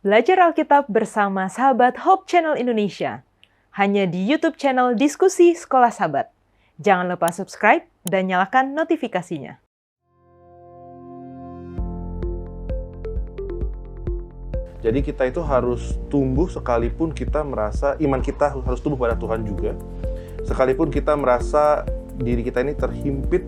Belajar Alkitab bersama sahabat Hope Channel Indonesia. Hanya di YouTube channel Diskusi Sekolah Sahabat. Jangan lupa subscribe dan nyalakan notifikasinya. Jadi kita itu harus tumbuh sekalipun kita merasa iman kita harus tumbuh pada Tuhan juga. Sekalipun kita merasa diri kita ini terhimpit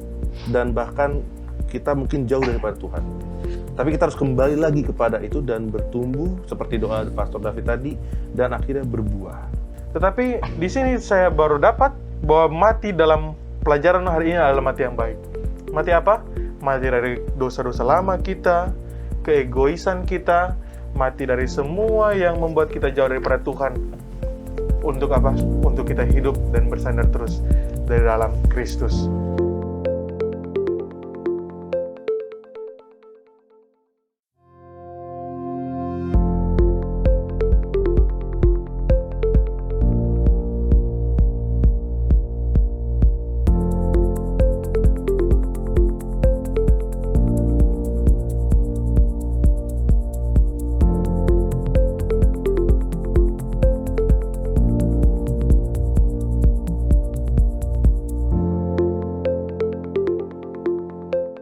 dan bahkan kita mungkin jauh daripada Tuhan. Tapi kita harus kembali lagi kepada itu dan bertumbuh seperti doa Pastor David tadi dan akhirnya berbuah. Tetapi di sini saya baru dapat bahwa mati dalam pelajaran hari ini adalah mati yang baik. Mati apa? Mati dari dosa-dosa lama kita, keegoisan kita, mati dari semua yang membuat kita jauh daripada Tuhan. Untuk apa? Untuk kita hidup dan bersandar terus dari dalam Kristus.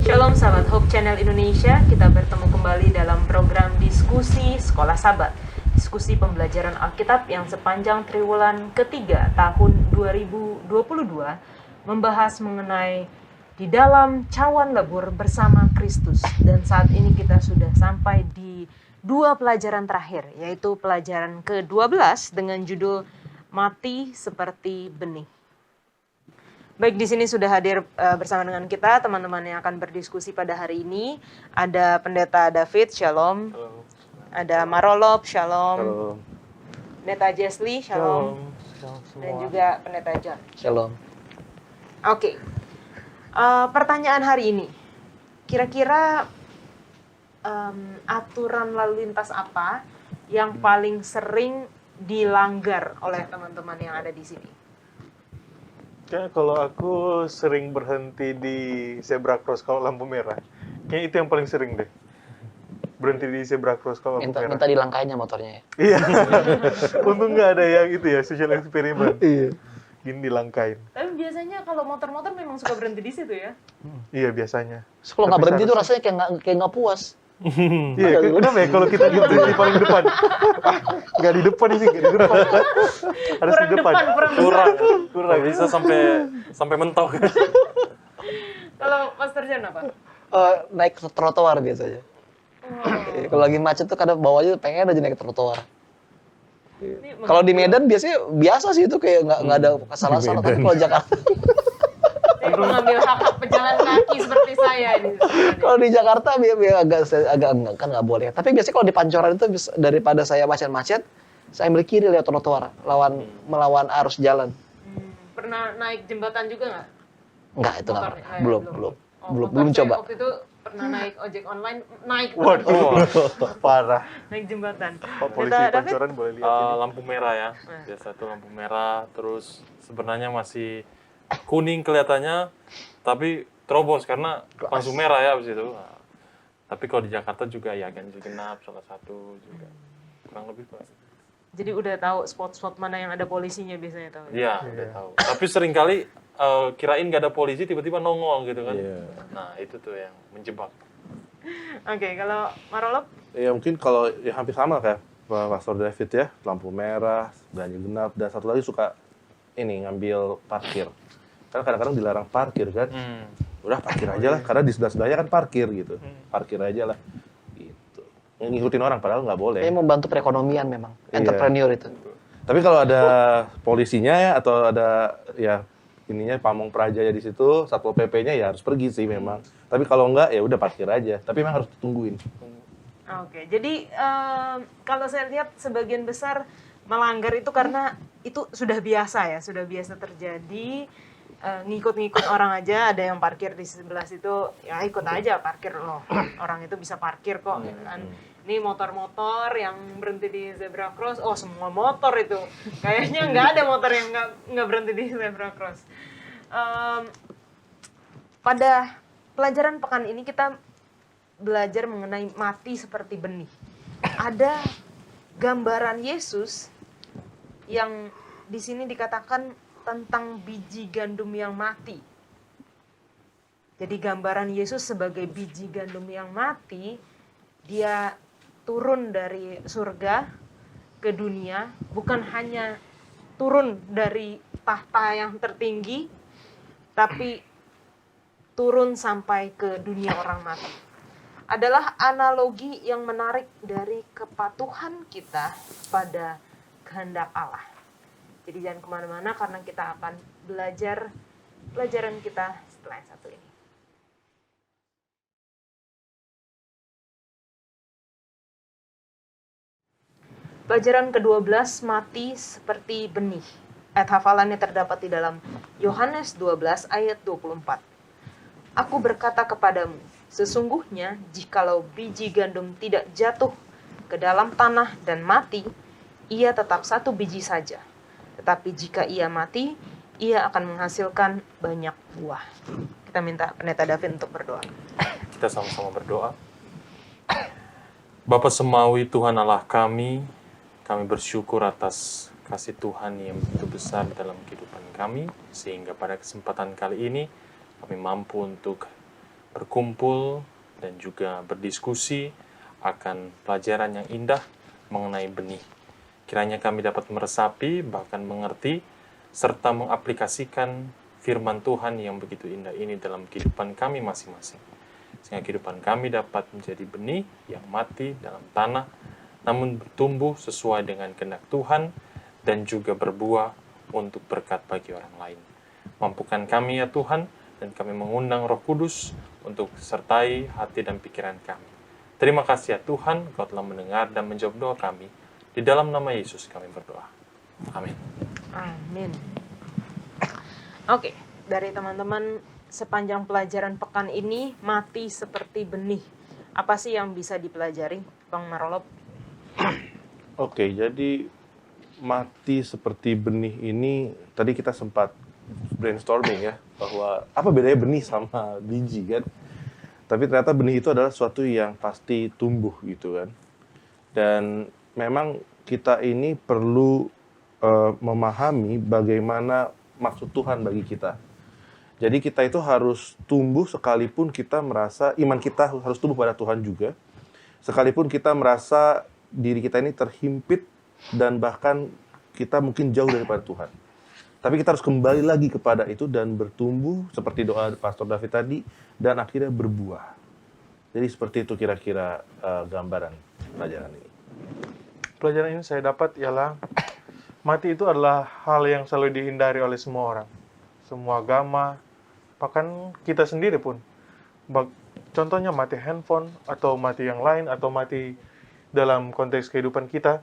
Shalom sahabat Hope Channel Indonesia, kita bertemu kembali dalam program Diskusi Sekolah Sahabat. Diskusi pembelajaran Alkitab yang sepanjang triwulan ketiga tahun 2022 membahas mengenai di dalam cawan lebur bersama Kristus. Dan saat ini kita sudah sampai di dua pelajaran terakhir, yaitu pelajaran ke-12 dengan judul Mati Seperti Benih. Baik, di sini sudah hadir bersama dengan kita teman-teman yang akan berdiskusi pada hari ini. Ada Pendeta David, Shalom. Halo. Ada Marolop, Shalom. Halo. Pendeta Jesli, Shalom. Shalom semua. Dan juga Pendeta John. Shalom. Oke. Pertanyaan hari ini. Kira-kira aturan lalu lintas apa yang paling sering dilanggar oleh teman-teman yang ada di sini? Ya, kalau aku sering berhenti di zebra cross kalau lampu merah. Kayaknya itu yang paling sering deh. Berhenti di zebra cross kalau lampu merah. Minta dilangkainya motornya ya. Iya. Untung nggak ada yang itu ya, social experiment. Iya. Gini dilangkain. Tapi biasanya kalau motor-motor memang suka berhenti di situ ya? Iya biasanya. Terus kalau nggak Tapi berhenti tuh seharusnya- rasanya kayak nggak puas. Iya, kenapa ya kalau kita berhenti di paling depan? Nggak di depan ini, nggak di depan. Harus Kurang di depan. depan, kurang bisa sampai mentok. Kalau Master John apa? Naik ke trotoar biasanya. Kalau lagi macet tuh kadang bawahnya pengen aja naik ke trotoar. Kalau di Medan biasanya biasa sih itu kayak nggak ada salah-salah. Tapi kalau Jakarta, Saya mengambil hak-hak pejalan kaki seperti saya ini. kalau di Jakarta agak enggak kan nggak boleh. Tapi biasanya kalau di Pancoran itu daripada saya macet-macet, saya ambil kiri lewat trotoar, melawan arus jalan. Pernah naik jembatan juga nggak? Enggak, itu nggak Motornya? pernah. Belum Motor belum saya coba. Waktu itu pernah naik ojek online, naik Waduh, parah. naik jembatan. Pak polisi Pendeta David? pancoran boleh lihat ini. Lampu merah ya, biasa tuh lampu merah. Terus sebenarnya masih kuning kelihatannya, tapi terobos karena langsung merah ya abis itu. Nah, tapi kalau di Jakarta juga ya ganjil genap salah satu juga kurang lebih Pak. Jadi udah tahu spot-spot mana yang ada polisinya biasanya tahu. Iya udah tahu. Tapi seringkali kirain nggak ada polisi tiba-tiba nongol gitu kan. Iya. Nah itu tuh yang menjebak. Oke, kalau Marolop? Ya mungkin kalau ya hampir sama kayak Pastor David ya, lampu merah, ganjil genap, dan satu lagi suka ini ngambil parkir. Karena kadang-kadang dilarang parkir kan. Udah parkir aja lah, karena di sebelah-sebelahnya kan parkir gitu. Parkir aja lah. Gitu. Ngikutin orang padahal nggak boleh. Ini membantu perekonomian memang, Iya. entrepreneur itu. Tapi kalau ada polisinya ya atau ada ya ininya pamong prajanya di situ, Satpol PP-nya ya harus pergi sih memang. Tapi kalau enggak ya udah parkir aja. Tapi memang harus ditungguin. Oke, jadi kalau saya lihat sebagian besar melanggar itu karena itu sudah biasa ya, sudah biasa terjadi. Ngikut-ngikut orang aja, ada yang parkir di sebelah situ, ya ikut aja parkir loh. Orang itu bisa parkir kok, gitu kan. Ini motor-motor yang berhenti di zebra cross, oh semua motor itu. Kayaknya nggak ada motor yang nggak berhenti di zebra cross. Pada pelajaran pekan ini kita belajar mengenai mati seperti benih. Ada gambaran Yesus yang di sini dikatakan tentang biji gandum yang mati. Jadi gambaran Yesus sebagai biji gandum yang mati, dia turun dari surga ke dunia, bukan hanya turun dari tahta yang tertinggi, tapi turun sampai ke dunia orang mati. Adalah analogi yang menarik dari kepatuhan kita pada kehendak Allah. Jadi jangan kemana-mana karena kita akan belajar pelajaran kita setelah yang satu ini. Pelajaran ke-12, mati seperti benih. Ayat hafalannya terdapat di dalam Yohanes 12 ayat 24. Aku berkata kepadamu, sesungguhnya jikalau biji gandum tidak jatuh ke dalam tanah dan mati, ia tetap satu biji saja. Tetapi jika ia mati, ia akan menghasilkan banyak buah. Kita minta Pendeta David untuk berdoa. Kita sama-sama berdoa. Bapa Semawi, Tuhan Allah kami bersyukur atas kasih Tuhan yang begitu besar dalam kehidupan kami, sehingga pada kesempatan kali ini kami mampu untuk berkumpul dan juga berdiskusi akan pelajaran yang indah mengenai benih. Kiranya kami dapat meresapi, bahkan mengerti, serta mengaplikasikan firman Tuhan yang begitu indah ini dalam kehidupan kami masing-masing. Sehingga kehidupan kami dapat menjadi benih yang mati dalam tanah, namun bertumbuh sesuai dengan kehendak Tuhan dan juga berbuah untuk berkat bagi orang lain. Mampukan kami ya Tuhan, dan kami mengundang Roh Kudus untuk sertai hati dan pikiran kami. Terima kasih ya Tuhan, Kau telah mendengar dan menjawab doa kami. Di dalam nama Yesus kami berdoa. Amin. Amin. Oke, dari teman-teman sepanjang pelajaran pekan ini, mati seperti benih. Apa sih yang bisa dipelajari, Bang Marolop? Oke, jadi mati seperti benih ini tadi kita sempat brainstorming ya, bahwa apa bedanya benih sama biji kan? Tapi ternyata benih itu adalah sesuatu yang pasti tumbuh gitu kan. Dan memang kita ini perlu memahami bagaimana maksud Tuhan bagi kita. Jadi kita itu harus tumbuh sekalipun kita merasa iman kita harus tumbuh pada Tuhan juga. Sekalipun kita merasa diri kita ini terhimpit dan bahkan kita mungkin jauh daripada Tuhan. Tapi kita harus kembali lagi kepada itu dan bertumbuh seperti doa Pastor David tadi dan akhirnya berbuah. Jadi seperti itu kira-kira gambaran pelajaran ini. Pelajaran ini saya dapat ialah mati itu adalah hal yang selalu dihindari oleh semua orang. Semua agama, bahkan kita sendiri pun. Contohnya mati handphone, atau mati yang lain, atau mati dalam konteks kehidupan kita.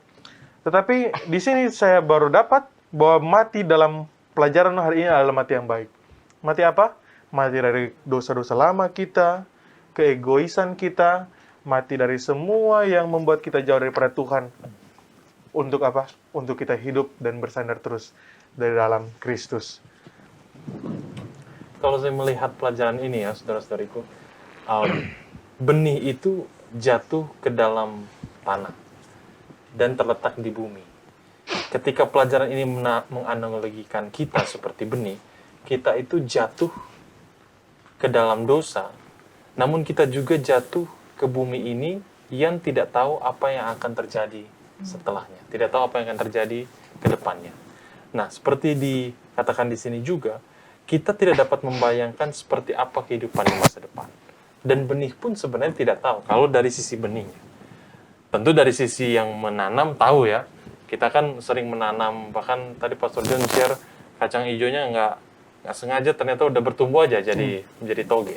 Tetapi di sini saya baru dapat bahwa mati dalam pelajaran hari ini adalah mati yang baik. Mati apa? Mati dari dosa-dosa lama kita, keegoisan kita, mati dari semua yang membuat kita jauh daripada Tuhan. Untuk apa? Untuk kita hidup dan bersandar terus dari dalam Kristus. Kalau saya melihat pelajaran ini ya, saudara-saudariku, benih itu jatuh ke dalam tanah dan terletak di bumi. Ketika pelajaran ini menganalogikan kita seperti benih, kita itu jatuh ke dalam dosa, namun kita juga jatuh ke bumi ini yang tidak tahu apa yang akan terjadi setelahnya, tidak tahu apa yang akan terjadi ke depannya. Nah, seperti dikatakan di sini juga, kita tidak dapat membayangkan seperti apa kehidupan di masa depan. Dan benih pun sebenarnya tidak tahu kalau dari sisi benihnya. Tentu dari sisi yang menanam tahu ya. Kita kan sering menanam, bahkan tadi Pastor John share kacang hijaunya nggak sengaja ternyata udah bertumbuh aja jadi menjadi toge.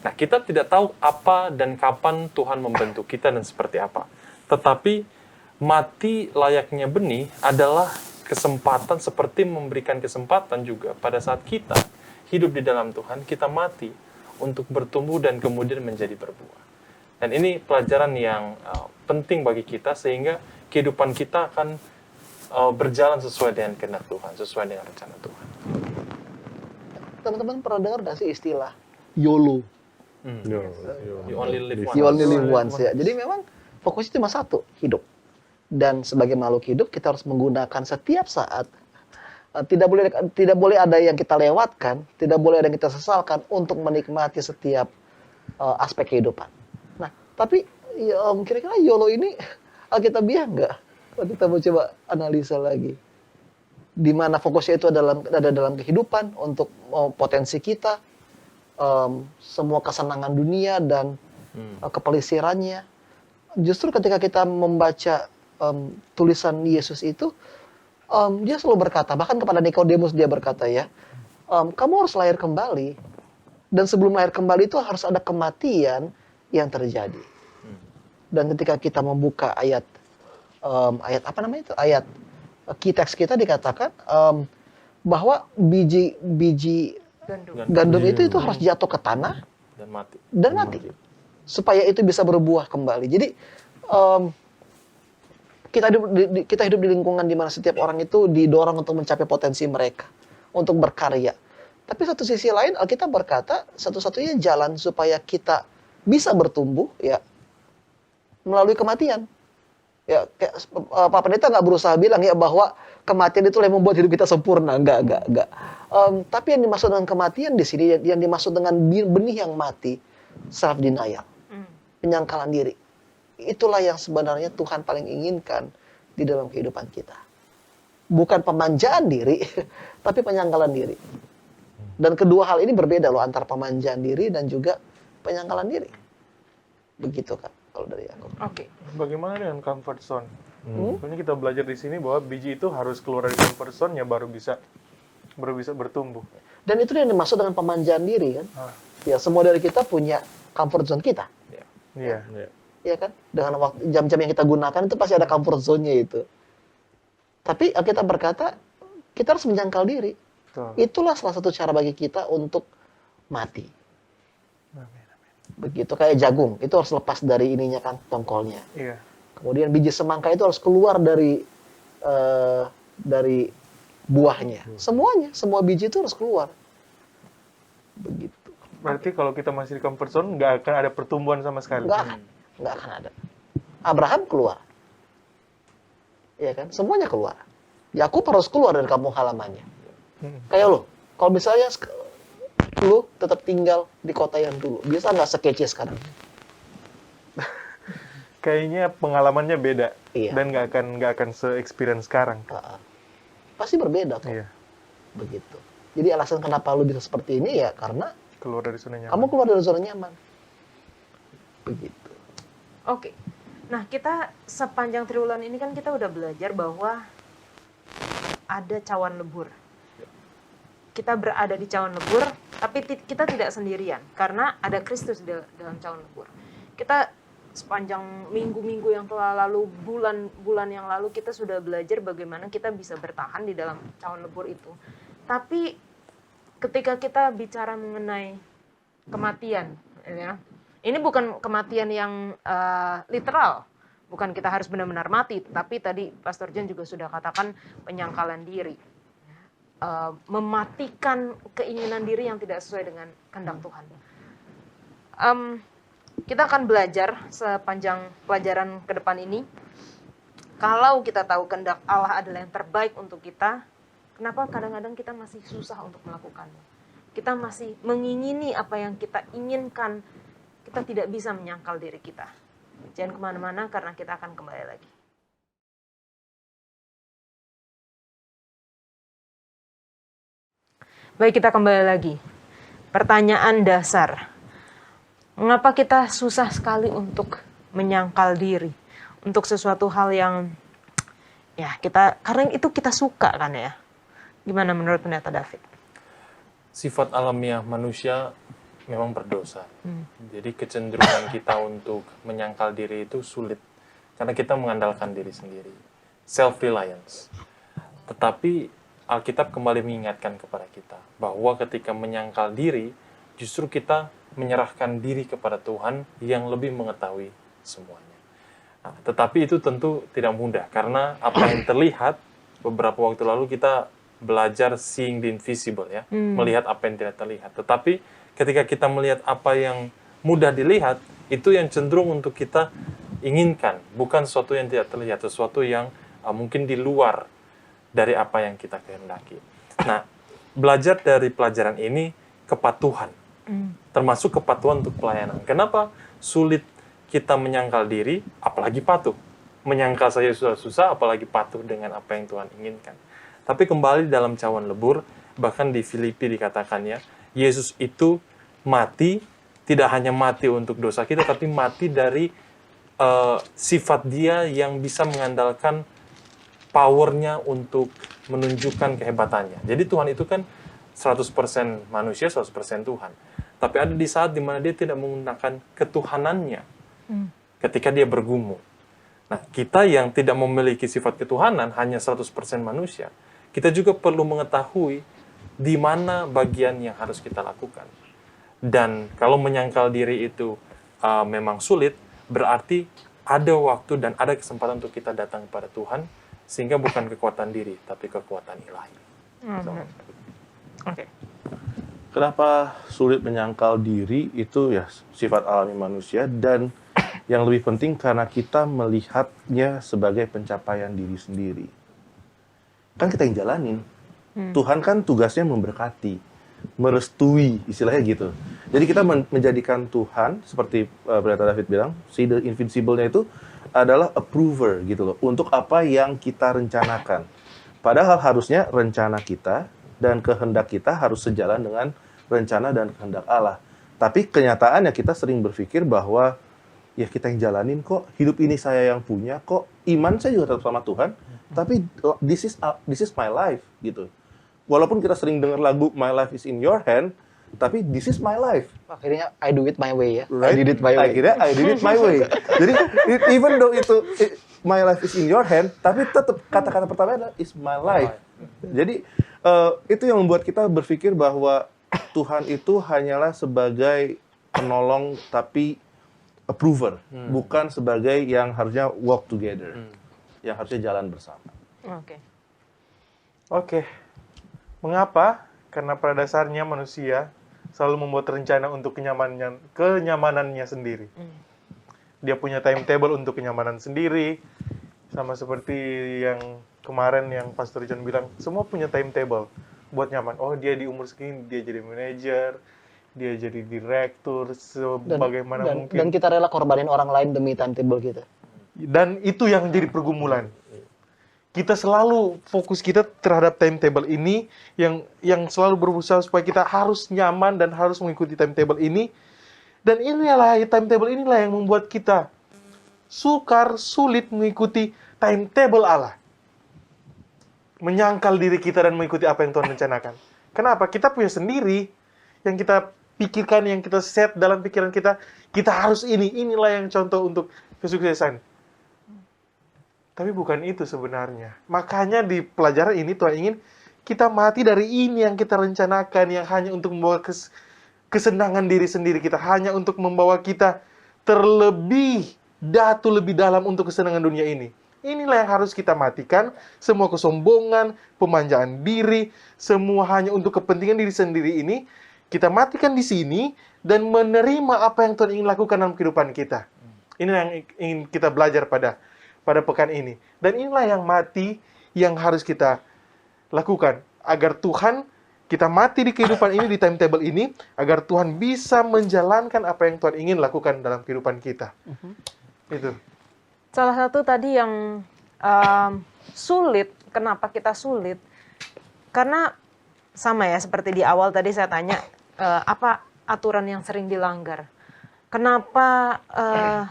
Nah, kita tidak tahu apa dan kapan Tuhan membentuk kita dan seperti apa. Tetapi mati layaknya benih adalah kesempatan, seperti memberikan kesempatan juga pada saat kita hidup di dalam Tuhan, kita mati untuk bertumbuh dan kemudian menjadi berbuah. Dan ini pelajaran yang penting bagi kita, sehingga kehidupan kita akan berjalan sesuai dengan kehendak Tuhan, sesuai dengan rencana Tuhan. Teman-teman pernah dengar nggak sih istilah YOLO? You only live once. You only live once ya. Jadi memang fokusnya cuma satu, hidup. Dan sebagai makhluk hidup kita harus menggunakan setiap saat. Tidak boleh ada yang kita lewatkan, tidak boleh ada yang kita sesalkan untuk menikmati setiap aspek kehidupan. Nah, tapi kira-kira YOLO ini alkitabiah nggak? Kalau kita mau coba analisa lagi. Di mana fokusnya itu ada dalam kehidupan untuk potensi kita, semua kesenangan dunia dan kepelisirannya. Justru ketika kita membaca tulisan Yesus itu, dia selalu berkata, bahkan kepada Nikodemus dia berkata ya, kamu harus lahir kembali, dan sebelum lahir kembali itu harus ada kematian yang terjadi. Dan ketika kita membuka ayat apa namanya itu, ayat key text kita dikatakan bahwa biji gandum itu harus jatuh ke tanah dan mati supaya itu bisa berbuah kembali. Jadi kita hidup di lingkungan di mana setiap orang itu didorong untuk mencapai potensi mereka, untuk berkarya. Tapi satu sisi lain Alkitab berkata satu-satunya jalan supaya kita bisa bertumbuh ya melalui kematian. Ya, kayak Pak Pendeta nggak berusaha bilang ya bahwa kematian itu yang membuat hidup kita sempurna, enggak. Tapi yang dimaksud dengan kematian di sini, yang dimaksud dengan benih yang mati, self denial, penyangkalan diri. Itulah yang sebenarnya Tuhan paling inginkan di dalam kehidupan kita. Bukan pemanjaan diri, tapi penyangkalan diri. Dan kedua hal ini berbeda loh, antara pemanjaan diri dan juga penyangkalan diri. Begitu kan, kalau dari aku. Oke. Bagaimana dengan comfort zone? Pokoknya kita belajar di sini bahwa biji itu harus keluar dari comfort zone-nya baru bisa bertumbuh. Dan itu yang dimaksud dengan pemanjaan diri kan? Ya, semua dari kita punya comfort zone kita. Iya. Iya kan? Dengan waktu jam-jam yang kita gunakan itu pasti ada comfort zone-nya itu. Tapi kita berkata kita harus menjangkau diri. Betul. Itulah salah satu cara bagi kita untuk mati. Begitu kayak jagung, itu harus lepas dari ininya kan, tongkolnya. Iya. Kemudian biji semangka itu harus keluar dari buahnya. Semuanya, semua biji itu harus keluar. Begitu. Berarti kalau kita masih di comfort zone, nggak akan ada pertumbuhan sama sekali. Nggak akan ada. Abraham keluar. Iya kan? Semuanya keluar. Yakub harus keluar dari kampung halamannya. Kayak lo, kalau misalnya lu tetap tinggal di kota yang dulu, bisa nggak sekece sekarang? Kayaknya pengalamannya beda. Iya. Dan nggak akan se-experience sekarang. Pasti berbeda kok. Iya. Begitu. Jadi alasan kenapa lu bisa seperti ini ya karena Keluar dari zona nyaman. kamu keluar dari zona nyaman. Begitu. Oke. Nah, kita sepanjang triwulan ini kan kita udah belajar bahwa ada cawan lebur. Kita berada di cawan lebur, tapi kita tidak sendirian karena ada Kristus di dalam cawan lebur. Kita sepanjang minggu-minggu yang telah lalu, bulan-bulan yang lalu kita sudah belajar bagaimana kita bisa bertahan di dalam cawan lebur itu. Tapi ketika kita bicara mengenai kematian, ya, ini bukan kematian yang literal, bukan kita harus benar-benar mati, tapi tadi Pastor John juga sudah katakan penyangkalan diri, mematikan keinginan diri yang tidak sesuai dengan kehendak Tuhan. Kita akan belajar sepanjang pelajaran ke depan ini, kalau kita tahu kehendak Allah adalah yang terbaik untuk kita, kenapa kadang-kadang kita masih susah untuk melakukannya? Kita masih mengingini apa yang kita inginkan, kita tidak bisa menyangkal diri kita. Jangan kemana-mana karena kita akan kembali lagi. Baik, kita kembali lagi. Pertanyaan dasar. Mengapa kita susah sekali untuk menyangkal diri? Untuk sesuatu hal yang ya karena itu kita suka kan ya. Gimana menurut Pendeta David? Sifat alamiah manusia memang berdosa. Jadi kecenderungan kita untuk menyangkal diri itu sulit. Karena kita mengandalkan diri sendiri. Self-reliance. Tetapi Alkitab kembali mengingatkan kepada kita bahwa ketika menyangkal diri, justru kita menyerahkan diri kepada Tuhan yang lebih mengetahui semuanya. Nah, tetapi itu tentu tidak mudah, karena apa yang terlihat, beberapa waktu lalu kita belajar seeing the invisible, ya, melihat apa yang tidak terlihat. Tetapi ketika kita melihat apa yang mudah dilihat, itu yang cenderung untuk kita inginkan, bukan sesuatu yang tidak terlihat, sesuatu yang mungkin di luar dari apa yang kita kehendaki. Nah, belajar dari pelajaran ini kepatuhan, termasuk kepatuhan untuk pelayanan. Kenapa sulit kita menyangkal diri, apalagi patuh? Menyangkal saja sudah susah, apalagi patuh dengan apa yang Tuhan inginkan. Tapi kembali dalam cawan lebur, bahkan di Filipi dikatakannya, Yesus itu mati, tidak hanya mati untuk dosa kita, tapi mati dari sifat dia yang bisa mengandalkan powernya untuk menunjukkan kehebatannya. Jadi Tuhan itu kan 100% manusia, 100% Tuhan. Tapi ada di saat dimana dia tidak menggunakan ketuhanannya ketika dia bergumul. Nah, kita yang tidak memiliki sifat ketuhanan, hanya 100% manusia, kita juga perlu mengetahui di mana bagian yang harus kita lakukan. Dan kalau menyangkal diri itu memang sulit, berarti ada waktu dan ada kesempatan untuk kita datang kepada Tuhan, sehingga bukan kekuatan diri, tapi kekuatan ilahi. Oke. Kenapa sulit menyangkal diri itu ya sifat alami manusia, dan yang lebih penting karena kita melihatnya sebagai pencapaian diri sendiri. Kan kita yang jalanin. Tuhan kan tugasnya memberkati, merestui, istilahnya gitu. Jadi kita menjadikan Tuhan, seperti pendeta David bilang, si the invincible-nya itu adalah approver gitu loh, untuk apa yang kita rencanakan. Padahal harusnya rencana kita dan kehendak kita harus sejalan dengan rencana dan kehendak Allah. Tapi kenyataannya kita sering berpikir bahwa ya kita yang jalanin kok, hidup ini saya yang punya kok, iman saya juga tetap sama Tuhan, tapi this is my life gitu. Walaupun kita sering dengar lagu My Life is in Your Hand, tapi this is my life. Akhirnya I do it my way ya. Right? I did it my way. Akhirnya I did it my way. Jadi even though my life is in your hand, tapi tetap kata-kata pertama adalah is my life. Jadi itu yang membuat kita berpikir bahwa Tuhan itu hanyalah sebagai penolong tapi approver, bukan sebagai yang harusnya walk together, yang harusnya jalan bersama. Oke. Mengapa? Karena pada dasarnya manusia selalu membuat rencana untuk kenyamanannya sendiri. Dia punya timetable untuk kenyamanan sendiri. Sama seperti yang kemarin yang Pastor John bilang, semua punya timetable buat nyaman. Oh, dia di umur segini, dia jadi manajer, dia jadi direktur, sebagaimana mungkin. Dan kita rela korbanin orang lain demi timetable kita. Dan itu yang jadi pergumulan. Kita selalu fokus kita terhadap timetable ini yang selalu berusaha supaya kita harus nyaman dan harus mengikuti timetable ini. Dan timetable inilah yang membuat kita sulit mengikuti timetable Allah. Menyangkal diri kita dan mengikuti apa yang Tuhan rencanakan. Kenapa? Kita punya sendiri yang kita pikirkan, yang kita set dalam pikiran kita. Kita harus inilah yang contoh untuk kesuksesan. Tapi bukan itu sebenarnya. Makanya di pelajaran ini Tuhan ingin kita mati dari ini yang kita rencanakan, yang hanya untuk membawa kesenangan diri sendiri kita, hanya untuk membawa kita lebih dalam untuk kesenangan dunia ini. Inilah yang harus kita matikan, semua kesombongan, pemanjaan diri, semua hanya untuk kepentingan diri sendiri ini, kita matikan di sini dan menerima apa yang Tuhan ingin lakukan dalam kehidupan kita. Inilah yang ingin kita belajar pada pekan ini. Dan inilah yang mati yang harus kita lakukan. Agar Tuhan, kita mati di kehidupan ini, di timetable ini, agar Tuhan bisa menjalankan apa yang Tuhan ingin lakukan dalam kehidupan kita. Itu. Salah satu tadi yang sulit, kenapa kita sulit? Karena sama ya, seperti di awal tadi saya tanya, apa aturan yang sering dilanggar? Kenapa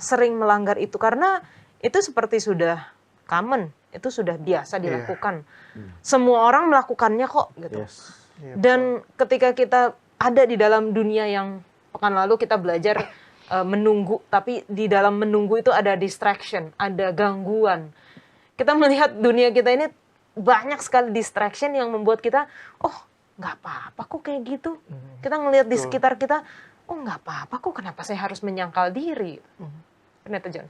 sering melanggar itu? Karena itu seperti sudah common, itu sudah biasa dilakukan. Semua orang melakukannya kok, gitu. Dan ketika kita ada di dalam dunia yang pekan lalu kita belajar menunggu, tapi di dalam menunggu itu ada distraction, ada gangguan. Kita melihat dunia kita ini banyak sekali distraction yang membuat kita, oh nggak apa-apa kok kayak gitu. Kita ngelihat di sekitar kita, oh nggak apa-apa kok, kenapa saya harus menyangkal diri? Pendeta John.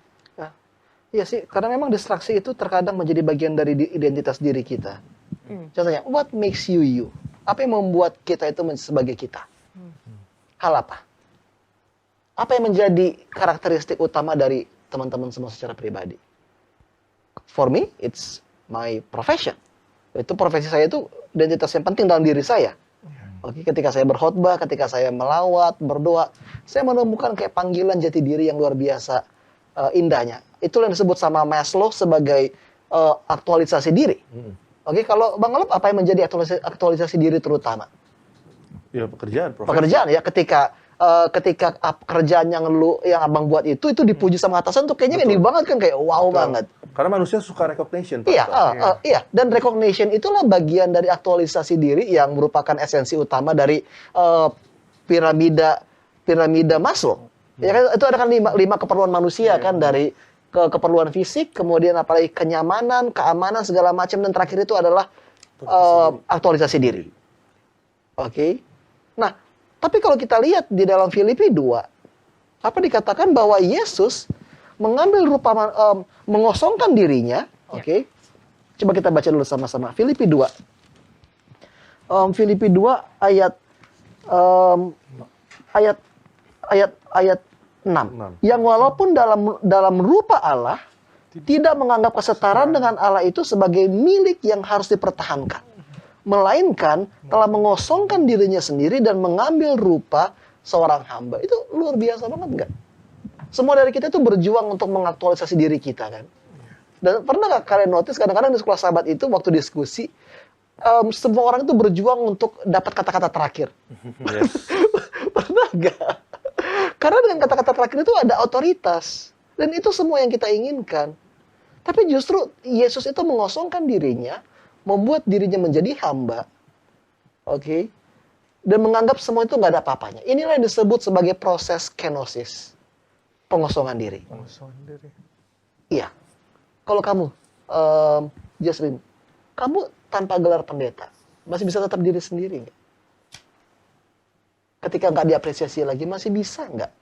Iya sih, karena memang distraksi itu terkadang menjadi bagian dari identitas diri kita. Contohnya, what makes you you? Apa yang membuat kita itu sebagai kita? Hal apa? Apa yang menjadi karakteristik utama dari teman-teman semua secara pribadi. For me, it's my profession. Itu profesi saya itu identitas yang penting dalam diri saya. Oke, ketika saya berkhotbah, ketika saya melawat, berdoa, saya menemukan kayak panggilan jati diri yang luar biasa indahnya. Itulah yang disebut sama Maslow sebagai aktualisasi diri. Oke, kalau Bang Alop, apa yang menjadi aktualisasi diri terutama? Ya pekerjaan, profesi. Pekerjaan ya, ketika kerjaan yang abang buat itu dipuji sama atasan tuh kayaknya ini banget kan, kayak wow banget. Karena manusia suka recognition. Iya, iya. Dan recognition itulah bagian dari aktualisasi diri yang merupakan esensi utama dari piramida Maslow. Ya kan, itu ada kan lima keperluan manusia kan, dari keperluan fisik, kemudian apalagi kenyamanan, keamanan segala macam, dan terakhir itu adalah aktualisasi diri. Oke. Nah, tapi kalau kita lihat di dalam Filipi 2, apa dikatakan bahwa Yesus mengambil rupa mengosongkan dirinya, oke. Coba kita baca dulu sama-sama. Filipi 2. Filipi 2 ayat 6. Yang walaupun dalam rupa Allah tidak menganggap kesetaraan dengan Allah itu sebagai milik yang harus dipertahankan, melainkan telah mengosongkan dirinya sendiri dan mengambil rupa seorang hamba. Itu luar biasa banget enggak? Semua dari kita itu berjuang untuk mengaktualisasi diri kita kan. Dan pernah nggak kalian notice kadang-kadang di sekolah sahabat itu waktu diskusi, semua orang itu berjuang untuk dapat kata-kata terakhir. Yes. Pernah nggak? Karena dengan kata-kata terakhir itu ada otoritas. Dan itu semua yang kita inginkan. Tapi justru Yesus itu mengosongkan dirinya, membuat dirinya menjadi hamba. Oke. Dan menganggap semua itu nggak ada apa-apanya. Inilah yang disebut sebagai proses kenosis. Pengosongan diri. Pengosongan diri. Iya. Kalau kamu, Jasmine, kamu tanpa gelar pendeta, masih bisa tetap diri sendiri nggak? Ketika nggak diapresiasi lagi, masih bisa nggak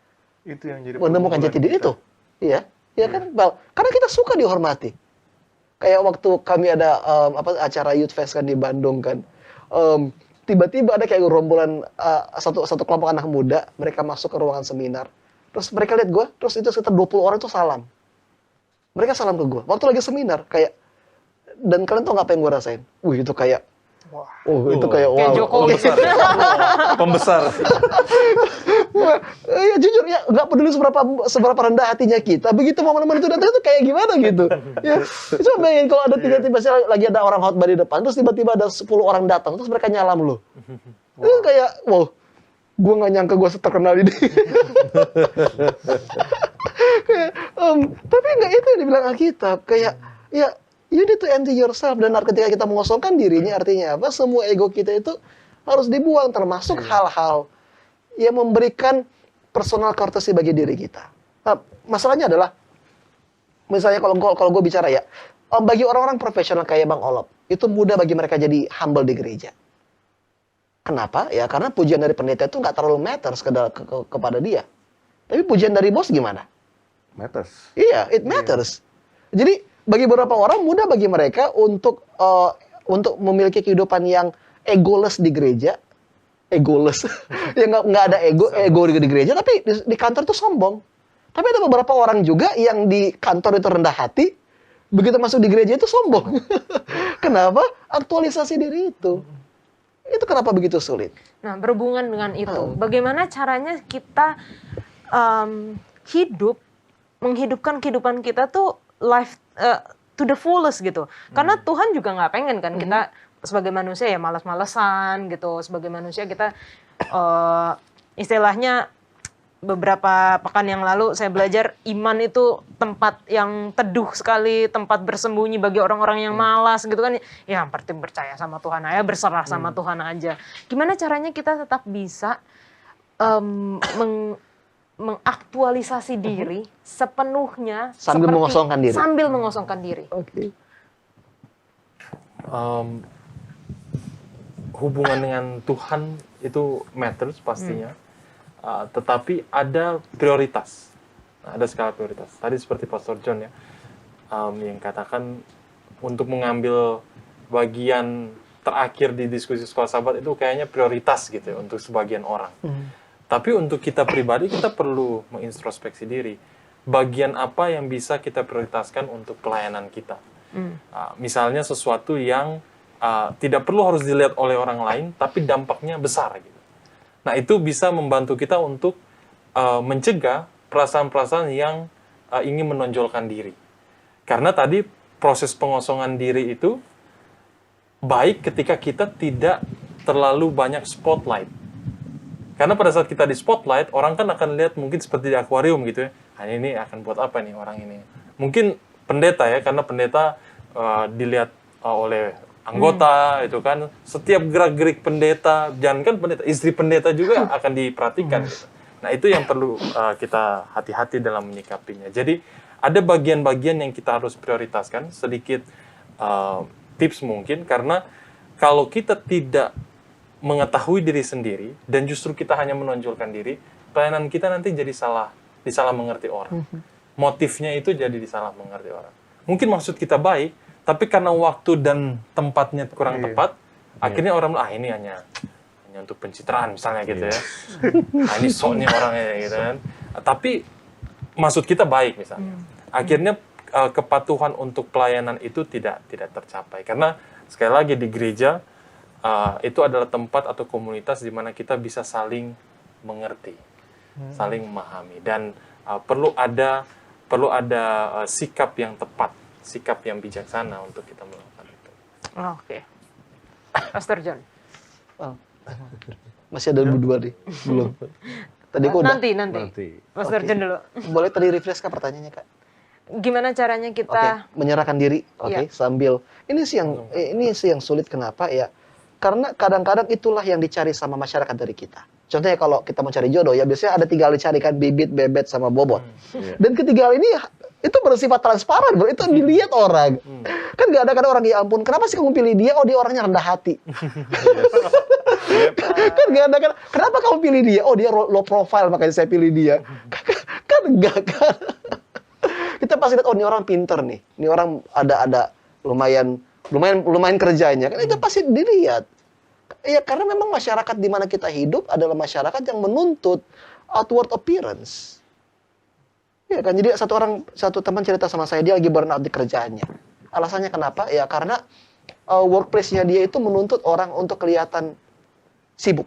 Itu yang jadi menemukan jati diri itu? Iya. Iya kan? Karena kita suka dihormati. Kayak waktu kami ada acara Youth Fest kan di Bandung kan. Tiba-tiba ada kayak rombongan satu kelompok anak muda, mereka masuk ke ruangan seminar. Terus mereka lihat gue, terus itu sekitar 20 orang itu salam. Mereka salam ke gue. Waktu lagi seminar, kayak, dan kalian tau nggak apa yang gue rasain? Wih, itu kayak, itu kayak wow. Kayak Jokowi. Pembesar. Wah, ya jujur ya, nggak peduli seberapa rendah hatinya kita. Begitu momen-momen itu datang itu kayak gimana gitu. Ya, itu bayangin kalau ada tiba-tiba lagi ada orang khotbah di depan, terus tiba-tiba ada 10 orang datang, terus mereka nyalam lu. Itu kayak, wow. Gue nggak nyangka gue terkenal ini. Kayak, tapi nggak itu yang dibilang Alkitab. Kayak, ya, you need to empty yourself. Dan ketika kita mengosongkan dirinya, artinya apa? Semua ego kita itu harus dibuang, termasuk hal-hal yang memberikan personal courtesy bagi diri kita. Nah, masalahnya adalah, misalnya kalau gue bicara ya, bagi orang-orang profesional kayak Bang Olop, itu mudah bagi mereka jadi humble di gereja. Kenapa? Ya karena pujian dari pendeta itu nggak terlalu matters kepada dia. Tapi pujian dari bos gimana? Matters. Iya, it matters. Jadi bagi beberapa orang mudah bagi mereka untuk memiliki kehidupan yang egoless di gereja, egoless, yang nggak ada ego di gereja, tapi di kantor itu sombong. Tapi ada beberapa orang juga yang di kantor itu rendah hati, begitu masuk di gereja itu sombong. Kenapa? Aktualisasi diri itu. Itu kenapa begitu sulit? Nah, berhubungan dengan itu, bagaimana caranya kita menghidupkan kehidupan kita tuh life to the fullest gitu. Karena Tuhan juga nggak pengen kan kita sebagai manusia ya malas-malesan gitu. Sebagai manusia kita istilahnya beberapa pekan yang lalu saya belajar iman itu tempat yang teduh sekali, tempat bersembunyi bagi orang-orang yang malas gitu kan. Ya, penting percaya sama Tuhan aja, berserah sama Tuhan aja. Gimana caranya kita tetap bisa mengaktualisasi diri sepenuhnya sambil mengosongkan diri. Sambil mengosongkan diri. Oke. Hubungan dengan Tuhan itu matters pastinya. Tetapi ada prioritas, ada skala prioritas. Tadi seperti Pastor John ya, yang katakan untuk mengambil bagian terakhir di diskusi sekolah sahabat itu kayaknya prioritas gitu ya, untuk sebagian orang. Tapi untuk kita pribadi kita perlu mengintrospeksi diri. bagian apa yang bisa kita prioritaskan untuk pelayanan kita. Misalnya sesuatu yang tidak perlu harus dilihat oleh orang lain, tapi dampaknya besar gitu. Nah, itu bisa membantu kita untuk mencegah perasaan-perasaan yang ingin menonjolkan diri. Karena tadi proses pengosongan diri itu baik ketika kita tidak terlalu banyak spotlight. Karena pada saat kita di spotlight, orang kan akan lihat mungkin seperti di akuarium gitu ya. Ini akan buat apa nih orang ini? Mungkin pendeta ya, karena pendeta dilihat oleh anggota itu kan, setiap gerak-gerik pendeta, jangankan pendeta, istri pendeta juga akan diperhatikan gitu. Nah, itu yang perlu kita hati-hati dalam menyikapinya. Jadi ada bagian-bagian yang kita harus prioritaskan, sedikit tips mungkin, karena kalau kita tidak mengetahui diri sendiri dan justru kita hanya menonjolkan diri, pelayanan kita nanti jadi disalah mengerti orang. Motifnya itu jadi disalah mengerti orang. Mungkin maksud kita baik, tapi karena waktu dan tempatnya kurang tepat, akhirnya orang bilang, ini hanya untuk pencitraan misalnya gitu ya. Ini soknya orangnya gitu kan. Tapi maksud kita baik misalnya. Akhirnya kepatuhan untuk pelayanan itu tidak tercapai. Karena sekali lagi di gereja itu adalah tempat atau komunitas di mana kita bisa saling mengerti, saling memahami, dan perlu ada sikap yang tepat, sikap yang bijaksana untuk kita melakukan itu. Oke. Pastor John. Masih ada dua nih, belum. Tadi aku udah. Nanti. Pastor John dulu. Boleh tadi refresh Kak pertanyaannya Kak? Gimana caranya kita Menyerahkan diri, sambil ini sih yang sulit kenapa ya? Karena kadang-kadang itulah yang dicari sama masyarakat dari kita. Contohnya kalau kita mau cari jodoh ya biasanya ada 3 hal dicari kan, bibit, bebet, sama bobot. Dan ketiga hal ini itu bersifat transparan, bro. Itu dilihat orang. Kan gak ada kadang orang, ya ampun, kenapa sih kamu pilih dia? Oh, dia orangnya rendah hati. Kan gak ada kadang, kenapa kamu pilih dia? Oh, dia low profile, makanya saya pilih dia. Kan enggak kan. Kita pasti lihat, oh, ini orang pinter nih. Ini orang ada lumayan kerjanya. Kan itu pasti dilihat. Ya, karena memang masyarakat di mana kita hidup adalah masyarakat yang menuntut outward appearance. Ya kan, jadi satu teman cerita sama saya, dia lagi burnout di kerjaannya. Alasannya kenapa? Ya karena workplace-nya dia itu menuntut orang untuk kelihatan sibuk.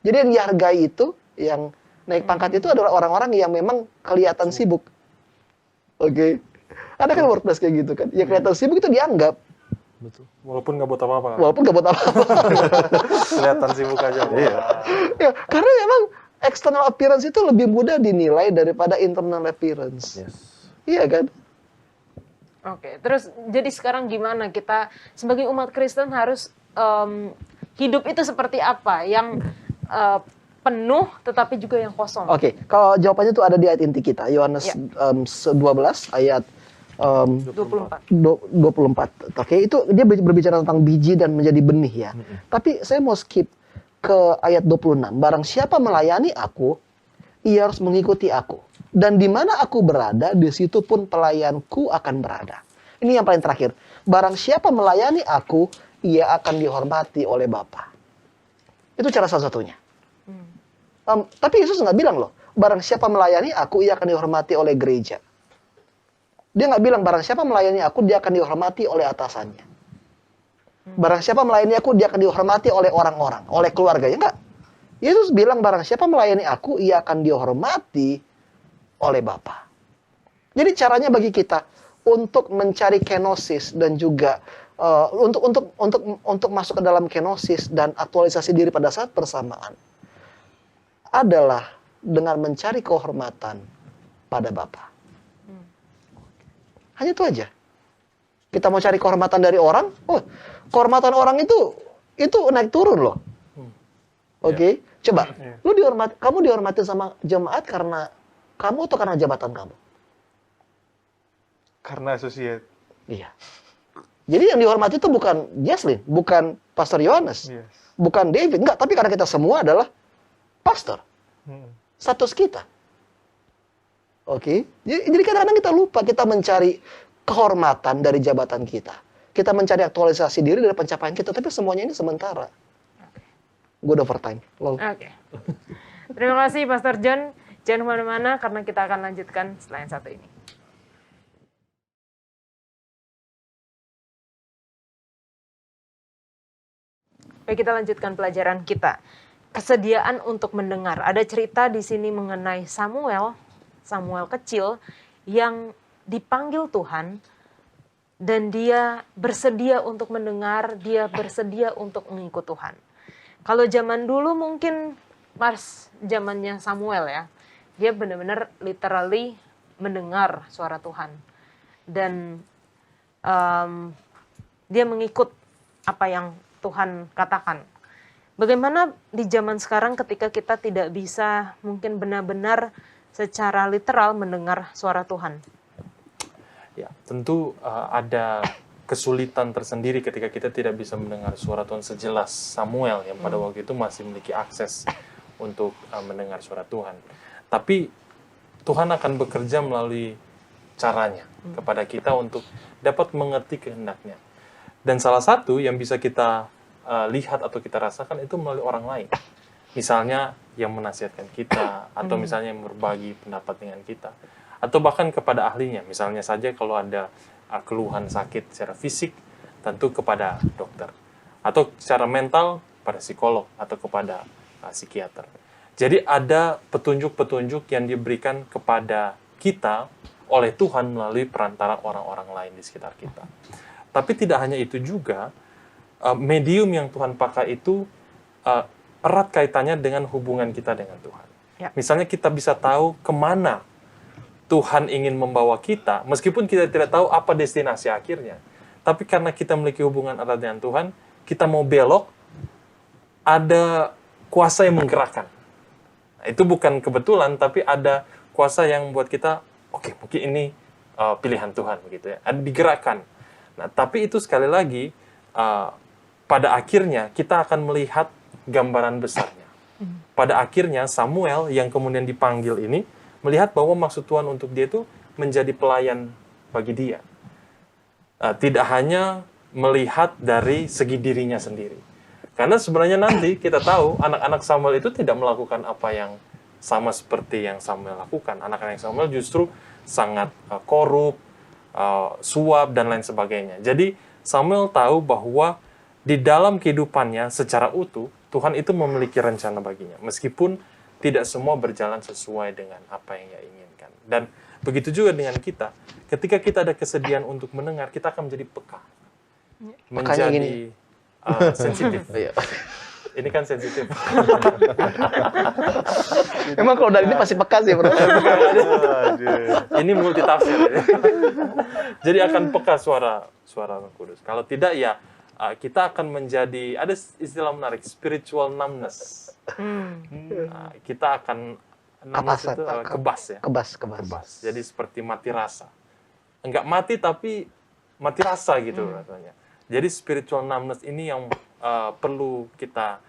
Jadi yang dihargai itu, yang naik pangkat itu adalah orang-orang yang memang kelihatan sibuk. Oke. Ada kan workplace kayak gitu kan. Ya kelihatan sibuk itu dianggap. Betul. Walaupun nggak buat apa-apa. Kelihatan sibuk aja. Ya, karena memang external appearance itu lebih mudah dinilai daripada internal appearance. Iya kan? Oke, terus jadi sekarang gimana kita sebagai umat Kristen harus hidup itu seperti apa? Yang penuh tetapi juga yang kosong. Oke, kalau jawabannya itu ada di ayat inti kita, Yohanes 12 ayat 24. Oke, itu dia berbicara tentang biji dan menjadi benih ya. Tapi saya mau skip ke ayat 26. Barang siapa melayani aku, ia harus mengikuti aku. Dan di mana aku berada, di situ pun pelayanku akan berada. Ini yang paling terakhir. Barang siapa melayani aku, ia akan dihormati oleh Bapa. Itu cara salah satunya. Tapi Yesus nggak bilang loh, barang siapa melayani aku, ia akan dihormati oleh gereja. Dia nggak bilang, barang siapa melayani aku, dia akan dihormati oleh atasannya. Barang siapa melayani aku, dia akan dihormati oleh orang-orang, oleh keluarganya. Enggak. Yesus bilang, barang siapa melayani aku, ia akan dihormati oleh Bapa. Jadi caranya bagi kita untuk mencari kenosis dan juga untuk masuk ke dalam kenosis dan aktualisasi diri pada saat bersamaan adalah dengan mencari kehormatan pada Bapa. Hanya itu aja. Kita mau cari kehormatan dari orang, kehormatan orang itu naik turun loh. Oke, coba, kamu dihormati sama jemaat karena kamu atau karena jabatan kamu? Karena associate. Iya. Jadi yang dihormati itu bukan Jaslyn, bukan Pastor Yohanes, bukan David, enggak, tapi karena kita semua adalah pastor. Status kita. Oke, jadi kadang-kadang kita lupa, kita mencari kehormatan dari jabatan kita. Kita mencari aktualisasi diri dari pencapaian kita, tapi semuanya ini sementara. Good overtime. Oke. Terima kasih Pastor John Jangan kemana-mana karena kita akan lanjutkan setelah yang satu ini. Baik, kita lanjutkan pelajaran kita. Kesediaan untuk mendengar. Ada cerita di sini mengenai Samuel kecil yang dipanggil Tuhan dan dia bersedia untuk mendengar, dia bersedia untuk mengikut Tuhan. Kalau zaman dulu mungkin pas zamannya Samuel ya, dia benar-benar literally mendengar suara Tuhan dan dia mengikut apa yang Tuhan katakan. Bagaimana di zaman sekarang ketika kita tidak bisa mungkin benar-benar secara literal mendengar suara Tuhan? Ya, tentu ada kesulitan tersendiri ketika kita tidak bisa mendengar suara Tuhan sejelas Samuel yang pada waktu itu masih memiliki akses untuk mendengar suara Tuhan. Tapi Tuhan akan bekerja melalui caranya kepada kita untuk dapat mengerti kehendaknya. Dan salah satu yang bisa kita lihat atau kita rasakan itu melalui orang lain. Misalnya yang menasihatkan kita, atau misalnya yang berbagi pendapat dengan kita. Atau bahkan kepada ahlinya. Misalnya saja kalau ada keluhan sakit secara fisik, tentu kepada dokter. Atau secara mental, pada psikolog, atau kepada psikiater. Jadi ada petunjuk-petunjuk yang diberikan kepada kita oleh Tuhan melalui perantara orang-orang lain di sekitar kita. Tapi tidak hanya itu juga, medium yang Tuhan pakai itu erat kaitannya dengan hubungan kita dengan Tuhan. Ya. Misalnya kita bisa tahu kemana Tuhan ingin membawa kita, meskipun kita tidak tahu apa destinasi akhirnya. Tapi karena kita memiliki hubungan erat dengan Tuhan, kita mau belok, ada kuasa yang menggerakkan. Nah, itu bukan kebetulan, tapi ada kuasa yang membuat kita, oke, mungkin ini pilihan Tuhan, begitu ya. Ada digerakkan. Nah, tapi itu sekali lagi, pada akhirnya kita akan melihat gambaran besarnya. Pada akhirnya Samuel yang kemudian dipanggil ini melihat bahwa maksud Tuhan untuk dia itu menjadi pelayan bagi dia. Tidak hanya melihat dari segi dirinya sendiri. Karena sebenarnya nanti kita tahu anak-anak Samuel itu tidak melakukan apa yang sama seperti yang Samuel lakukan. Anak-anak Samuel justru sangat korup, suap, dan lain sebagainya. Jadi Samuel tahu bahwa di dalam kehidupannya secara utuh, Tuhan itu memiliki rencana baginya. Meskipun tidak semua berjalan sesuai dengan apa yang ia inginkan. Dan begitu juga dengan kita. Ketika kita ada kesediaan untuk mendengar, kita akan menjadi peka. Menjadi sensitif. Ini kan sensitif. Emang kalau dari ini pasti peka sih, bro. Ini multitafsir. Jadi akan peka suara Roh Kudus. Kalau tidak ya kita akan menjadi, ada istilah menarik, spiritual numbness. Kita akan numbness itu kebas ya. Kebas. Jadi seperti mati rasa. Enggak mati tapi mati rasa gitu rasanya. Jadi spiritual numbness ini yang perlu kita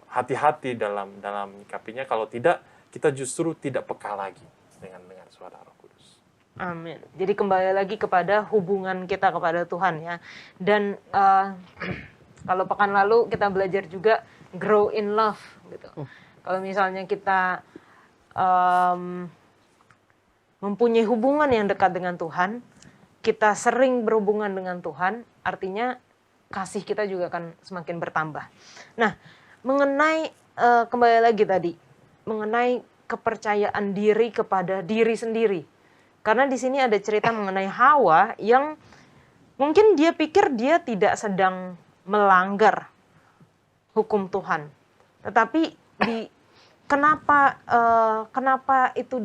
hati-hati dalam menyikapinya. Kalau tidak, kita justru tidak peka lagi dengan suara Roh Kudus. Amin. Jadi kembali lagi kepada hubungan kita kepada Tuhan ya. Dan kalau pekan lalu kita belajar juga grow in love gitu. Kalau misalnya kita mempunyai hubungan yang dekat dengan Tuhan, kita sering berhubungan dengan Tuhan, artinya kasih kita juga akan semakin bertambah. Nah, mengenai kembali lagi tadi, mengenai kepercayaan diri kepada diri sendiri. Karena di sini ada cerita mengenai Hawa yang mungkin dia pikir dia tidak sedang melanggar hukum Tuhan. Tetapi kenapa itu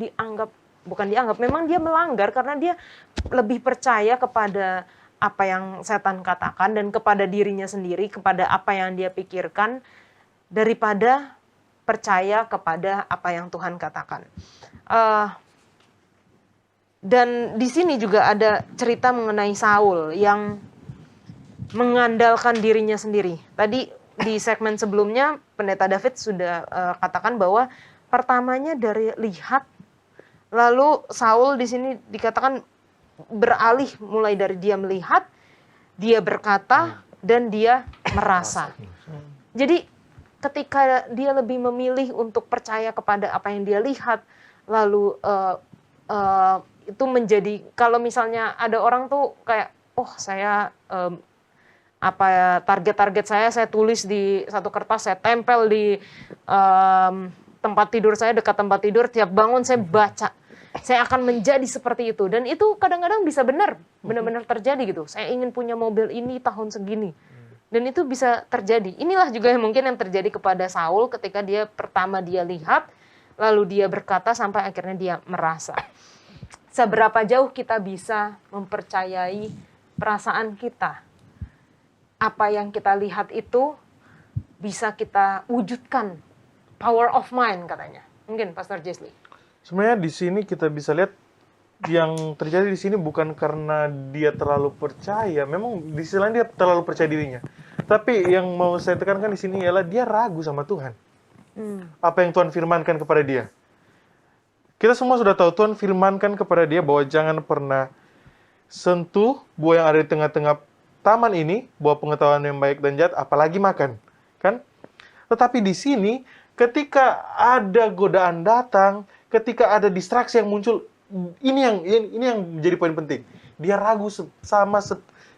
bukan dianggap, memang dia melanggar karena dia lebih percaya kepada apa yang setan katakan dan kepada dirinya sendiri, kepada apa yang dia pikirkan, daripada percaya kepada apa yang Tuhan katakan. Dan di sini juga ada cerita mengenai Saul yang mengandalkan dirinya sendiri. Tadi di segmen sebelumnya Pendeta David sudah katakan bahwa pertamanya dari lihat, lalu Saul di sini dikatakan beralih mulai dari dia melihat, dia berkata, dan dia merasa. Jadi ketika dia lebih memilih untuk percaya kepada apa yang dia lihat, lalu itu menjadi, kalau misalnya ada orang tuh kayak, oh saya target-target saya tulis di satu kertas, saya tempel di tempat tidur saya, dekat tempat tidur, tiap bangun saya baca. Saya akan menjadi seperti itu. Dan itu kadang-kadang bisa benar-benar terjadi gitu. Saya ingin punya mobil ini tahun segini. Dan itu bisa terjadi. Inilah juga yang mungkin yang terjadi kepada Saul ketika pertama dia lihat, lalu dia berkata sampai akhirnya dia merasa. Seberapa jauh kita bisa mempercayai perasaan kita? Apa yang kita lihat itu bisa kita wujudkan. Power of mind katanya. Mungkin Pastor Jesli. Sebenarnya di sini kita bisa lihat yang terjadi di sini bukan karena dia terlalu percaya, memang di sisi lain dia terlalu percaya dirinya. Tapi yang mau saya tekankan di sini ialah dia ragu sama Tuhan. Apa yang Tuhan firmankan kepada dia. Kita semua sudah tahu Tuhan firmankan kepada dia bahwa jangan pernah sentuh buah yang ada di tengah-tengah taman ini, buah pengetahuan yang baik dan jahat, apalagi makan, kan? Tetapi di sini ketika ada godaan datang, ketika ada distraksi yang muncul, ini yang menjadi poin penting. Dia ragu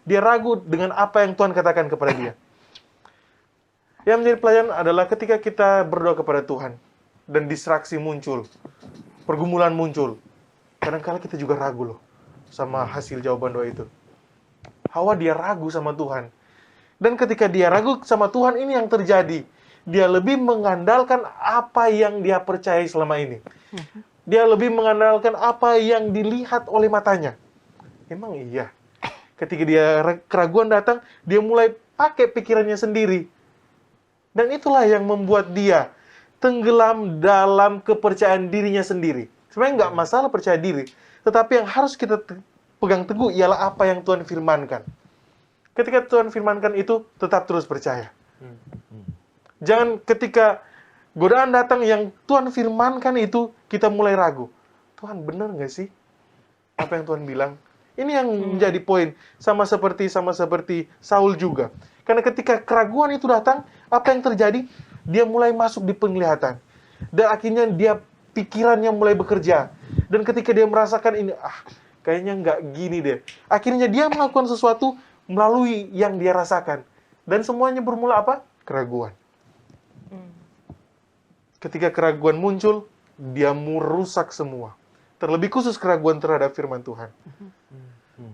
dia ragu dengan apa yang Tuhan katakan kepada dia. Yang menjadi pelajaran adalah ketika kita berdoa kepada Tuhan dan distraksi muncul, pergumulan muncul, kadang-kala kita juga ragu loh sama hasil jawaban doa itu. Hawa dia ragu sama Tuhan. Dan ketika dia ragu sama Tuhan, ini yang terjadi. Dia lebih mengandalkan apa yang dia percayai selama ini. Dia lebih mengandalkan apa yang dilihat oleh matanya. Emang iya. Ketika dia keraguan datang, dia mulai pakai pikirannya sendiri. Dan itulah yang membuat dia tenggelam dalam kepercayaan dirinya sendiri. Sebenarnya nggak masalah percaya diri. Tetapi yang harus kita pegang teguh ialah apa yang Tuhan firmankan. Ketika Tuhan firmankan itu, tetap terus percaya. Jangan ketika godaan datang yang Tuhan firmankan itu, kita mulai ragu. Tuhan benar nggak sih apa yang Tuhan bilang? Ini yang menjadi poin. Sama seperti Saul juga. Karena ketika keraguan itu datang, apa yang terjadi? Dia mulai masuk di penglihatan. Dan akhirnya pikirannya mulai bekerja. Dan ketika dia merasakan ini, kayaknya nggak gini deh. Akhirnya dia melakukan sesuatu melalui yang dia rasakan. Dan semuanya bermula apa? Keraguan. Ketika keraguan muncul, dia merusak semua. Terlebih khusus keraguan terhadap firman Tuhan.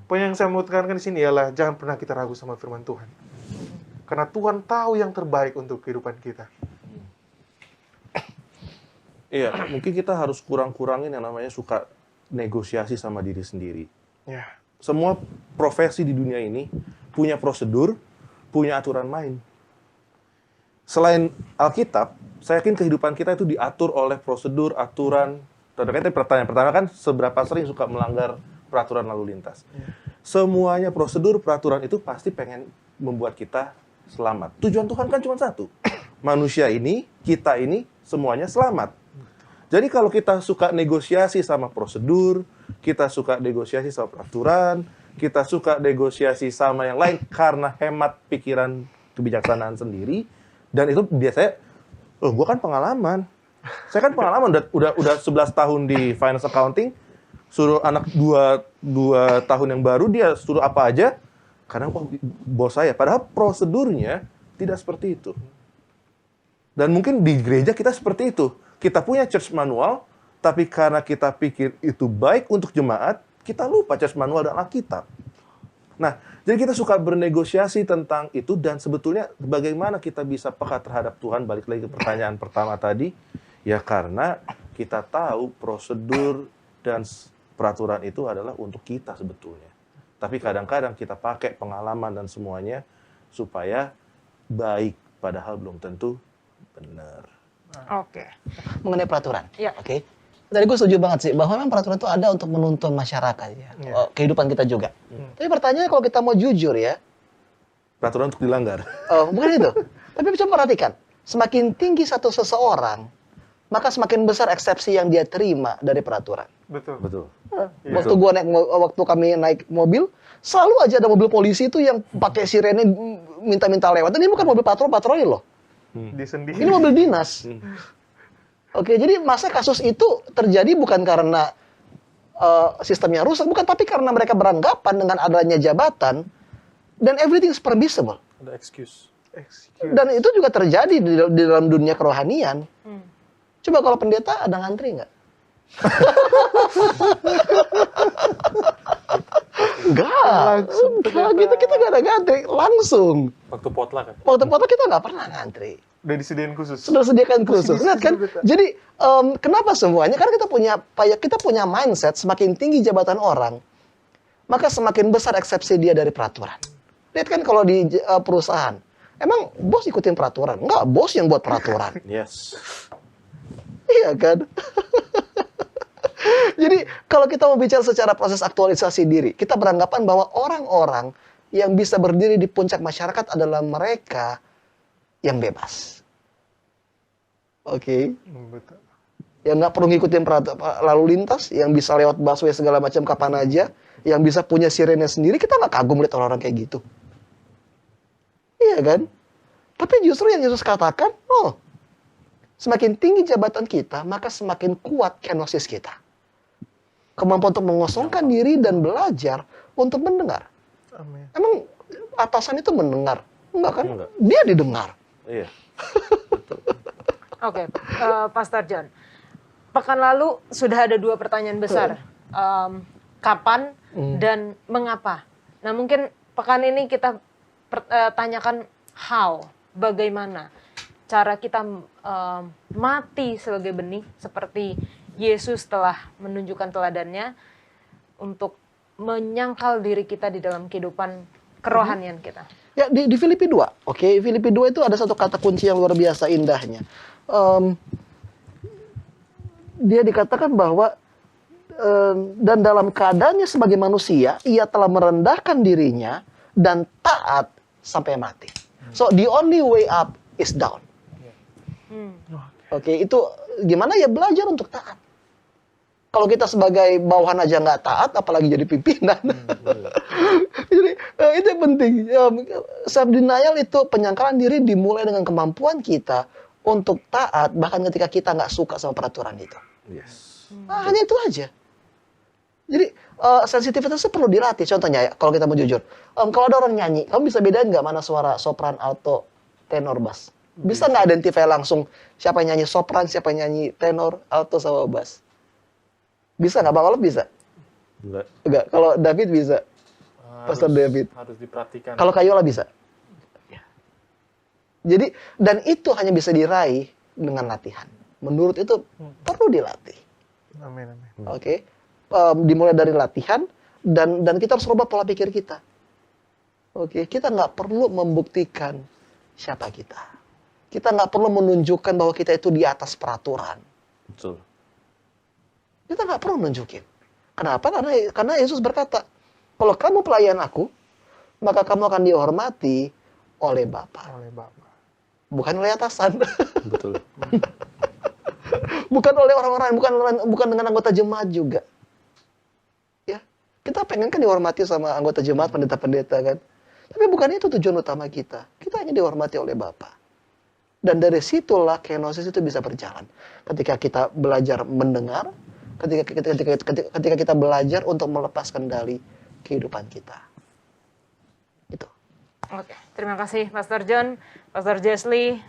Poin yang saya mau tekankan di sini ialah jangan pernah kita ragu sama firman Tuhan. Karena Tuhan tahu yang terbaik untuk kehidupan kita. Iya, mungkin kita harus kurang-kurangin yang namanya suka negosiasi sama diri sendiri. Ya. Semua profesi di dunia ini punya prosedur, punya aturan main. Selain Alkitab, saya yakin kehidupan kita itu diatur oleh prosedur, aturan. Tadi pertanyaan pertama kan, seberapa sering suka melanggar peraturan lalu lintas. Semuanya prosedur, peraturan itu pasti pengen membuat kita selamat. Tujuan Tuhan kan cuma satu. Manusia ini, kita ini, semuanya selamat. Jadi kalau kita suka negosiasi sama prosedur, kita suka negosiasi sama peraturan, kita suka negosiasi sama yang lain karena hemat pikiran kebijaksanaan sendiri, dan itu biasanya, gue kan pengalaman. Saya kan pengalaman, udah 11 tahun di finance accounting, suruh anak 2 tahun yang baru, dia suruh apa aja, kadang bos saya. Padahal prosedurnya tidak seperti itu. Dan mungkin di gereja kita seperti itu. Kita punya church manual, tapi karena kita pikir itu baik untuk jemaat, kita lupa church manual dan Alkitab. Nah, jadi kita suka bernegosiasi tentang itu, dan sebetulnya bagaimana kita bisa peka terhadap Tuhan, balik lagi ke pertanyaan pertama tadi, ya karena kita tahu prosedur dan peraturan itu adalah untuk kita sebetulnya. Tapi kadang-kadang kita pakai pengalaman dan semuanya supaya baik, padahal belum tentu benar. Oke. Mengenai peraturan. Iya. Oke. Tadi gue setuju banget sih bahwa memang peraturan itu ada untuk menuntun masyarakat ya. Kehidupan kita juga. Tapi pertanyaannya kalau kita mau jujur ya, Peraturan untuk dilanggar. bukan itu. Tapi coba perhatikan, semakin tinggi seseorang, maka semakin besar eksepsi yang dia terima dari peraturan. Betul. Betul. Waktu kami naik mobil, selalu aja ada mobil polisi itu yang pakai sirene minta-minta lewat. Dan ini bukan mobil patroli loh. Dia sendiri. Ini mobil dinas. Oke, jadi masa kasus itu terjadi bukan karena sistemnya rusak, bukan, tapi karena mereka beranggapan dengan adanya jabatan dan everything is permissible. Ada excuse. Dan itu juga terjadi di dalam dunia kerohanian. Coba kalau pendeta ada ngantri nggak? Enggak, kita nggak ada ngantri, langsung. Waktu potluck kan? Waktu foto kita nggak pernah ngantri. Udah disediain khusus. Sudah sediakan khusus, lihat kan? Jadi kenapa semuanya? Karena kita punya mindset semakin tinggi jabatan orang, maka semakin besar eksepsi dia dari peraturan. Lihat kan kalau di perusahaan, emang bos ikutin peraturan? Enggak, bos yang buat peraturan. Yes. Iya kan? Jadi kalau kita mau bicara secara proses aktualisasi diri, kita beranggapan bahwa orang-orang yang bisa berdiri di puncak masyarakat adalah mereka yang bebas. Oke. Betul. Yang nggak perlu ngikutin lalu lintas, yang bisa lewat busway segala macam kapan aja, yang bisa punya sirene sendiri, kita nggak kagum lihat orang-orang kayak gitu. Iya kan? Tapi justru yang Yesus katakan, semakin tinggi jabatan kita, maka semakin kuat kenosis kita. Kemampuan untuk mengosongkan diri dan belajar untuk mendengar. Amin. Emang atasan itu mendengar? Enggak kan? Enggak. Dia didengar. Iya. Oke, Pastor John. Pekan lalu sudah ada 2 pertanyaan besar. Kapan dan mengapa? Nah, mungkin pekan ini kita tanyakan how, bagaimana cara kita mati sebagai benih seperti Yesus telah menunjukkan teladannya untuk menyangkal diri kita di dalam kehidupan kerohanian kita. Ya, di Filipi 2. Oke, Filipi 2 itu ada satu kata kunci yang luar biasa indahnya. Dia dikatakan bahwa dan dalam keadaannya sebagai manusia, ia telah merendahkan dirinya dan taat sampai mati. So, the only way up is down. Oke, itu gimana ya? Belajar untuk taat. Kalau kita sebagai bawahan aja nggak taat, apalagi jadi pimpinan. Jadi itu yang penting. Self denial itu penyangkalan diri dimulai dengan kemampuan kita untuk taat, bahkan ketika kita nggak suka sama peraturan itu. Yes. Nah, hanya itu aja. Jadi sensitivitas itu perlu dilatih. Contohnya ya, kalau kita mau jujur, kalau ada orang nyanyi, kamu bisa bedain nggak mana suara sopran, alto, tenor, bass? Bisa nggak identify langsung siapa yang nyanyi sopran, siapa yang nyanyi tenor, alto, sama bass? Bisa nggak? Bang Olof bisa? Enggak. Kalau David bisa? Pastor David. Harus diperhatikan. Kalau Kayola bisa? Ya. Jadi, dan itu hanya bisa diraih dengan latihan. Menurut itu perlu dilatih. Amin. Oke. Dimulai dari latihan, dan kita harus rubah pola pikir kita. Oke. Kita nggak perlu membuktikan siapa kita. Kita nggak perlu menunjukkan bahwa kita itu di atas peraturan. Betul. Kita nggak perlu nunjukin. Kenapa? Karena Yesus berkata, kalau kamu pelayan aku, maka kamu akan dihormati oleh Bapa. Oleh Bapa. Bukan oleh atasan. Betul. Bukan oleh orang-orang, bukan dengan anggota jemaat juga. Ya, kita pengen kan dihormati sama anggota jemaat, pendeta-pendeta kan. Tapi bukan itu tujuan utama kita. Kita hanya dihormati oleh Bapa. Dan dari situlah kenosis itu bisa berjalan. Ketika kita belajar mendengar, ketika kita belajar untuk melepas kendali kehidupan kita. Itu. Oke, terima kasih Pastor John, Pastor Jesli,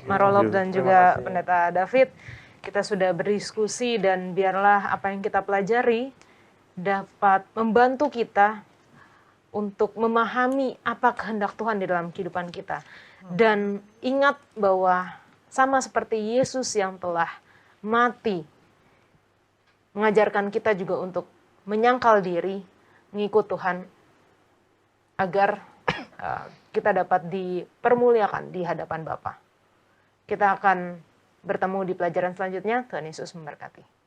Marolop dan juga Pendeta David. Kita sudah berdiskusi dan biarlah apa yang kita pelajari dapat membantu kita untuk memahami apa kehendak Tuhan di dalam kehidupan kita. Dan ingat bahwa sama seperti Yesus yang telah mati, mengajarkan kita juga untuk menyangkal diri, mengikut Tuhan, agar kita dapat dipermuliakan di hadapan Bapa. Kita akan bertemu di pelajaran selanjutnya. Tuhan Yesus memberkati.